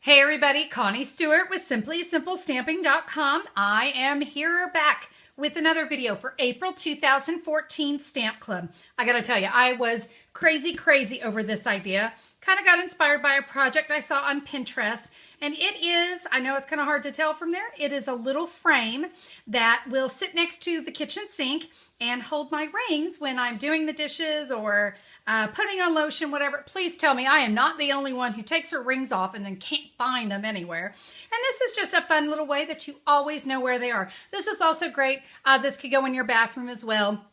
Hey everybody, Connie Stewart with SimplySimpleStamping.com. I am here back with another video for April 2014 Stamp Club. I gotta tell you, I was crazy over this idea. Kind of got inspired by a project I saw on Pinterest, and it is, I know it's kind of hard to tell from there, it is a little frame that will sit next to the kitchen sink and hold my rings when I'm doing the dishes or putting on lotion, whatever. Please tell me I am not the only one who takes her rings off and then can't find them anywhere. And this is just a fun little way that you always know where they are. This is also great. This could go in your bathroom as well.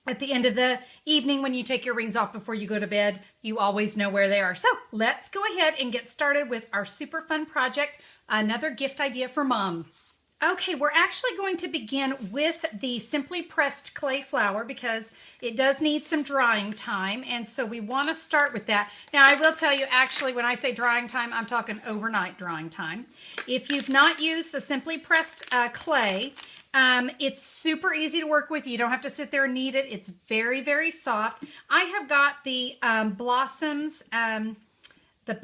At the end of the evening when you take your rings off before you go to bed, you always know where they are. So let's go ahead and get started with our super fun project, another gift idea for mom. Okay, we're actually going to begin with the Simply Pressed clay flower because it does need some drying time, and so we want to start with that. Now, I will tell you, actually, when I say drying time, I'm talking overnight drying time. If you've not used the Simply Pressed clay, it's super easy to work with. You don't have to sit there and knead it. It's very soft. I have got the Blossoms,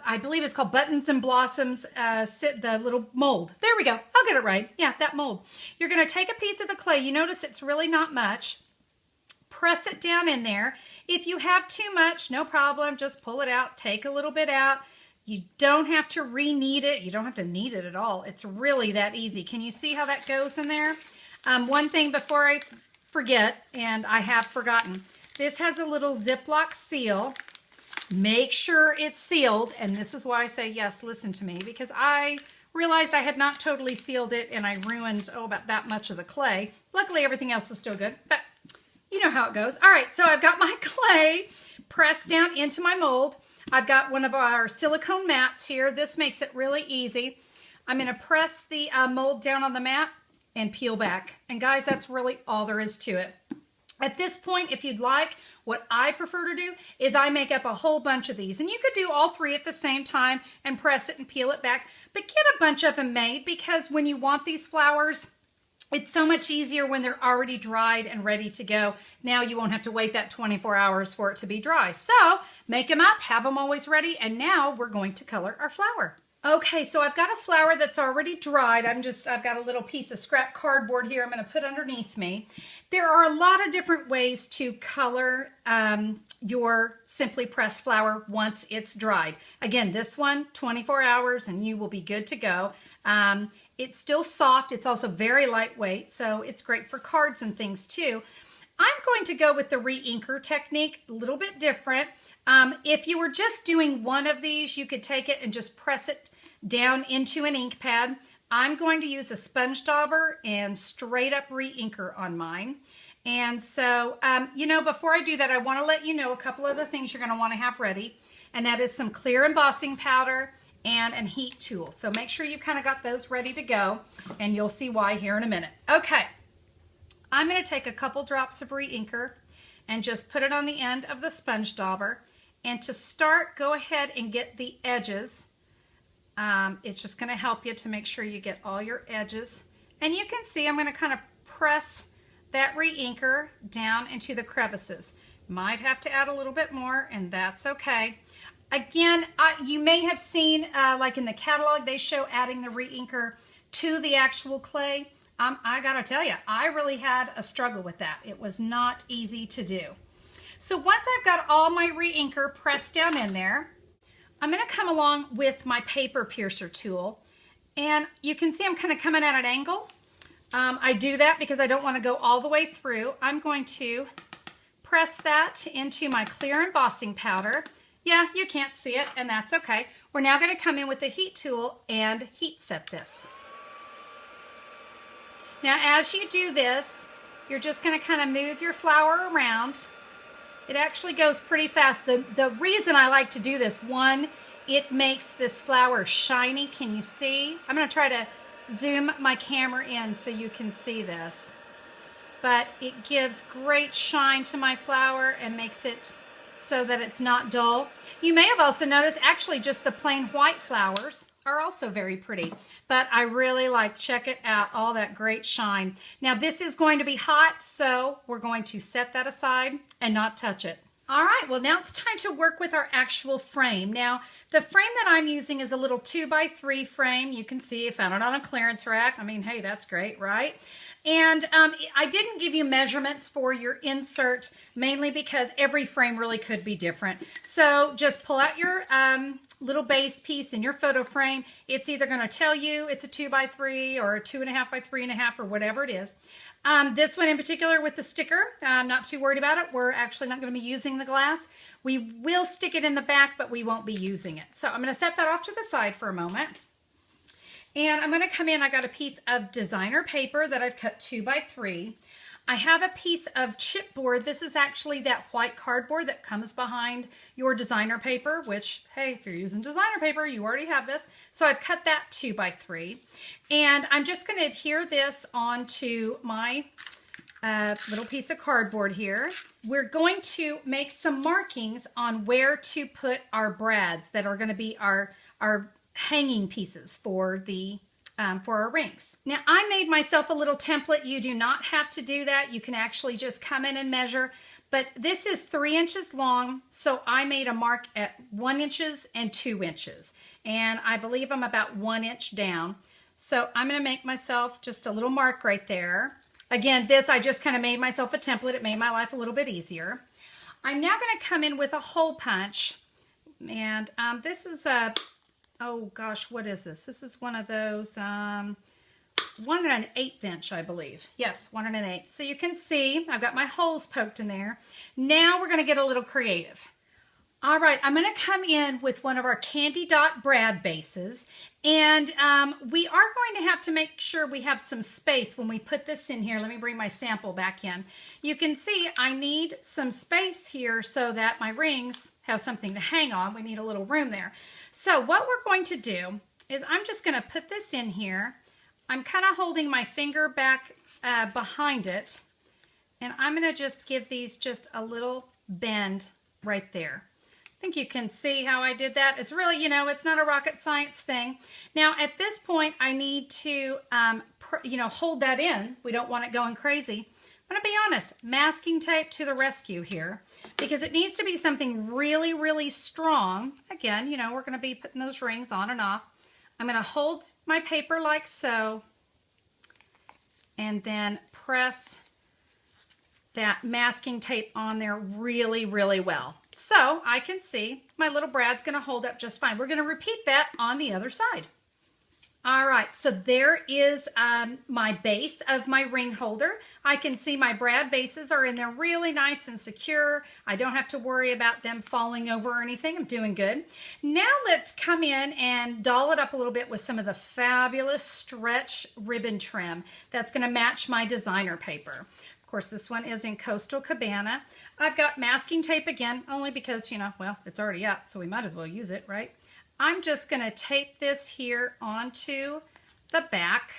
I believe it's called Buttons and Blossoms, the little mold. There we go. I'll get it right. Yeah, that mold. You're going to take a piece of the clay. You notice it's really not much. Press it down in there. If you have too much, no problem. Just pull it out. Take a little bit out. You don't have to re-knead it. You don't have to knead it at all. It's really that easy. Can you see how that goes in there? One thing before I forget, and I have forgotten, this has a little Ziploc seal. Make sure it's sealed, and this is why I say, yes, listen to me, because I realized I had not totally sealed it, and I ruined, about that much of the clay. Luckily, everything else was still good, but you know how it goes. All right, so I've got my clay pressed down into my mold. I've got one of our silicone mats here. This makes it really easy. I'm going to press the mold down on the mat and peel back. And guys, that's really all there is to it. At this point, if you'd like, what I prefer to do is I make up a whole bunch of these. And you could do all three at the same time and press it and peel it back. But get a bunch of them made, because when you want these flowers, it's so much easier when they're already dried and ready to go. Now you won't have to wait that 24 hours for it to be dry. So make them up, have them always ready, and now we're going to color our flower. Okay, so I've got a flower that's already dried. I've got a little piece of scrap cardboard here I'm going to put underneath me. There are a lot of different ways to color your Simply Pressed flower once it's dried. Again, this one, 24 hours and you will be good to go. It's still soft. It's also very lightweight, so it's great for cards and things too. I'm going to go with the re-inker technique, a little bit different. If you were just doing one of these, you could take it and just press it down into an ink pad. I'm going to use a sponge dauber and straight up re-inker on mine. And so, you know, before I do that, I want to let you know a couple of the things you're going to want to have ready. And that is some clear embossing powder and a heat tool. So make sure you've kind of got those ready to go, and you'll see why here in a minute. Okay, I'm going to take a couple drops of re-inker and just put it on the end of the sponge dauber. And to start, go ahead and get the edges. It's just going to help you to make sure you get all your edges. And you can see I'm going to kind of press that re-inker down into the crevices. Might have to add a little bit more, and that's okay. Again, you may have seen, like in the catalog, they show adding the re-inker to the actual clay. I got to tell you, I really had a struggle with that. It was not easy to do. So once I've got all my re-inker pressed down in there, I'm going to come along with my paper piercer tool. And you can see I'm kind of coming at an angle. I do that because I don't want to go all the way through. I'm going to press that into my clear embossing powder. Yeah, you can't see it, and that's okay. We're now going to come in with the heat tool and heat set this. Now, as you do this, you're just going to kind of move your flower around. It actually goes pretty fast. The reason I like to do this, one, it makes this flower shiny. Can you see? I'm going to try to zoom my camera in so you can see this. But it gives great shine to my flower and makes it so that it's not dull. You may have also noticed actually just the plain white flowers are also very pretty, but I really like, check it out, all that great shine. Now this is going to be hot, so we're going to set that aside and not touch it. All right, well now it's time to work with our actual frame. Now, the frame that I'm using is a little 2x3 frame. You can see I found it on a clearance rack. I mean, hey, that's great, right? And I didn't give you measurements for your insert, mainly because every frame really could be different. So just pull out your little base piece in your photo frame. It's either going to tell you it's a 2x3 or a 2.5 by 3.5 or whatever it is. This one in particular with the sticker, I'm not too worried about it. We're actually not going to be using the glass. We will stick it in the back, but we won't be using it. So I'm going to set that off to the side for a moment. And I'm going to come in. I got a piece of designer paper that I've cut 2x3. I have a piece of chipboard. This is actually that white cardboard that comes behind your designer paper, which, hey, if you're using designer paper, you already have this. So I've cut that 2x3. And I'm just going to adhere this onto my little piece of cardboard here. We're going to make some markings on where to put our brads that are going to be our hanging pieces for our rings. Now, I made myself a little template. You do not have to do that. You can actually just come in and measure, but this is 3 inches long, so I made a mark at 1 inch and 2 inches, and I believe I'm about 1 inch down. So I'm going to make myself just a little mark right there. Again, this, I just kind of made myself a template. It made my life a little bit easier. I'm now going to come in with a hole punch, and this is a oh gosh, what is this? This is one of those 1 1/8 inch, I believe. Yes, 1 1/8. So you can see I've got my holes poked in there. Now we're going to get a little creative. All right, I'm going to come in with one of our Candy Dot brad bases, and we are going to have to make sure we have some space when we put this in here. Let me bring my sample back in. You can see I need some space here so that my rings have something to hang on. We need a little room there. So what we're going to do is I'm just going to put this in here. I'm kind of holding my finger back behind it, and I'm going to just give these just a little bend right there. I think you can see how I did that. It's really, you know, it's not a rocket science thing. Now at this point I need to, hold that in. We don't want it going crazy. I'm going to be honest, masking tape to the rescue here, because it needs to be something really, really strong. Again, you know, we're going to be putting those rings on and off. I'm going to hold my paper like so, and then press that masking tape on there really, really well. So I can see my little brad's going to hold up just fine. We're going to repeat that on the other side. All right, so there is my base of my ring holder. I can see my brad bases are in there really nice and secure. I don't have to worry about them falling over or anything. I'm doing good. Now let's come in and doll it up a little bit with some of the fabulous stretch ribbon trim that's going to match my designer paper. Of course, this one is in Coastal Cabana. I've got masking tape again, only because, you know, well, it's already out, so we might as well use it, right? I'm just going to tape this here onto the back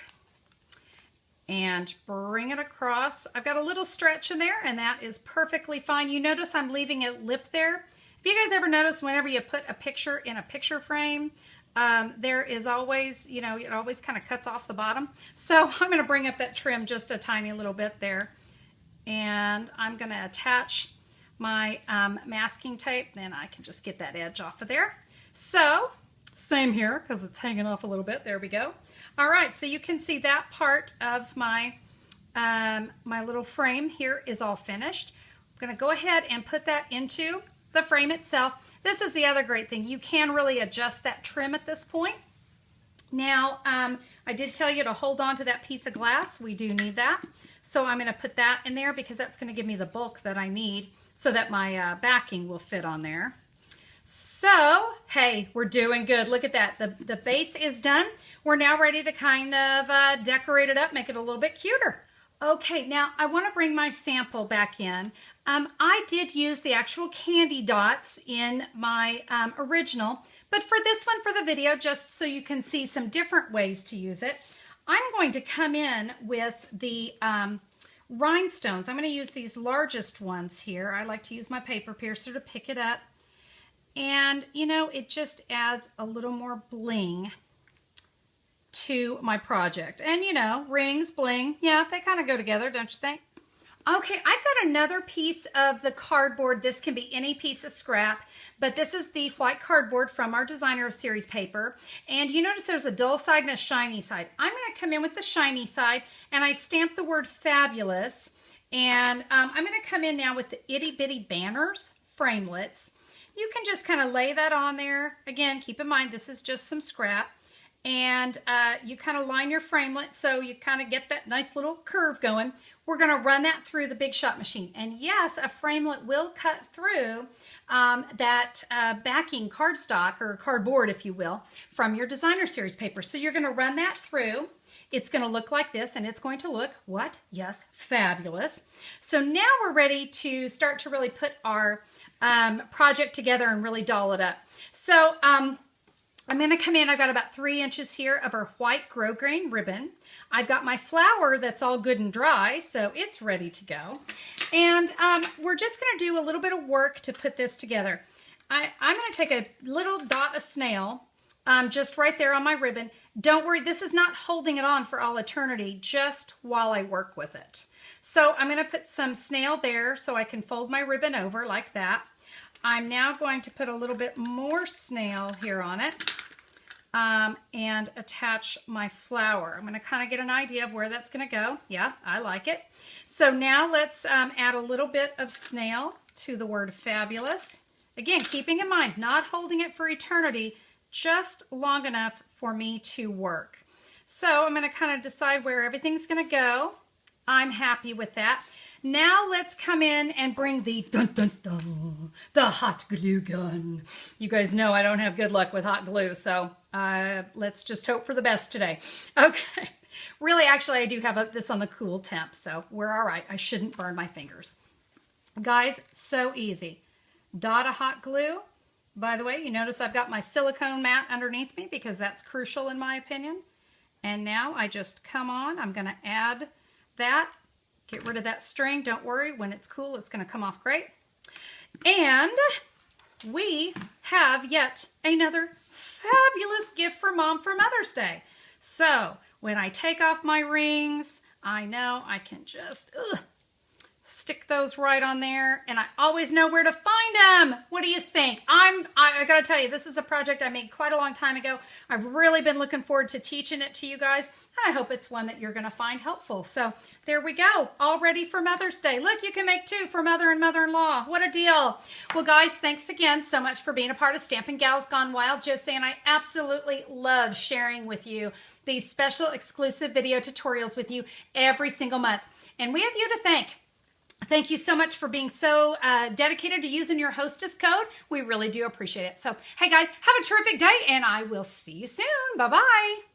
and bring it across. I've got a little stretch in there, and that is perfectly fine. You notice I'm leaving a lip there. Have you guys ever noticed whenever you put a picture in a picture frame, there is always, you know, it always kind of cuts off the bottom. So I'm going to bring up that trim just a tiny little bit there, and I'm going to attach my masking tape. Then I can just get that edge off of there. So, same here, because it's hanging off a little bit. There we go. All right, so you can see that part of my, my little frame here is all finished. I'm going to go ahead and put that into the frame itself. This is the other great thing. You can really adjust that trim at this point. Now, I did tell you to hold on to that piece of glass. We do need that. So I'm going to put that in there because that's going to give me the bulk that I need so that my backing will fit on there. So, hey, we're doing good. Look at that. The base is done. We're now ready to kind of decorate it up, make it a little bit cuter. Okay, now I want to bring my sample back in. I did use the actual candy dots in my original, but for this one, for the video, just so you can see some different ways to use it, I'm going to come in with the rhinestones. I'm going to use these largest ones here. I like to use my paper piercer to pick it up. And, you know, it just adds a little more bling to my project. And, you know, rings, bling, yeah, they kind of go together, don't you think? Okay, I've got another piece of the cardboard. This can be any piece of scrap, but this is the white cardboard from our designer of series paper. And you notice there's a dull side and a shiny side. I'm going to come in with the shiny side, and I stamp the word fabulous. And I'm going to come in now with the itty bitty banners, framelits. You can just kind of lay that on there. Again, keep in mind this is just some scrap. And you kind of line your framelit so you kind of get that nice little curve going. We're going to run that through the Big Shot machine. And yes, a framelit will cut through that backing cardstock, or cardboard, if you will, from your designer series paper. So you're going to run that through. It's going to look like this, and it's going to look, what? Yes, fabulous. So now we're ready to start to really put our project together and really doll it up. So I'm going to come in, I've got about 3 inches here of our white grosgrain ribbon. I've got my flour that's all good and dry, so it's ready to go. And we're just going to do a little bit of work to put this together. I'm going to take a little dot of snail just right there on my ribbon. Don't worry, this is not holding it on for all eternity, just while I work with it. So I'm going to put some snail there so I can fold my ribbon over like that. I'm now going to put a little bit more snail here on it and attach my flour. I'm going to kind of get an idea of where that's going to go. Yeah, I like it. So now let's add a little bit of snail to the word fabulous. Again, keeping in mind, not holding it for eternity, just long enough for me to work. So I'm going to kind of decide where everything's going to go. I'm happy with that. Now let's come in and bring the dun dun dun, the hot glue gun. You guys know I don't have good luck with hot glue, so let's just hope for the best today. Okay, really, actually, I do have this on the cool temp, so we're all right. I shouldn't burn my fingers. Guys, so easy. Dot of hot glue. By the way, you notice I've got my silicone mat underneath me because that's crucial in my opinion. And now I just come on. I'm going to add that. Get rid of that string. Don't worry, when it's cool, it's going to come off great. And we have yet another fabulous gift for Mom for Mother's Day. So when I take off my rings, I know I can just stick those right on there, and I always know where to find them. What do you think? I gotta tell you, this is a project I made quite a long time ago. I've really been looking forward to teaching it to you guys, and I hope it's one that you're gonna find helpful. So there we go, all ready for Mother's Day. Look, you can make 2 for mother and mother-in-law. What a deal. Well, guys, thanks again so much for being a part of Stampin' Gals Gone Wild. Just saying, I absolutely love sharing with you these special exclusive video tutorials with you every single month. And we have you to thank. Thank you so much for being so dedicated to using your hostess code. We really do appreciate it. So, hey guys, have a terrific day, and I will see you soon. Bye-bye.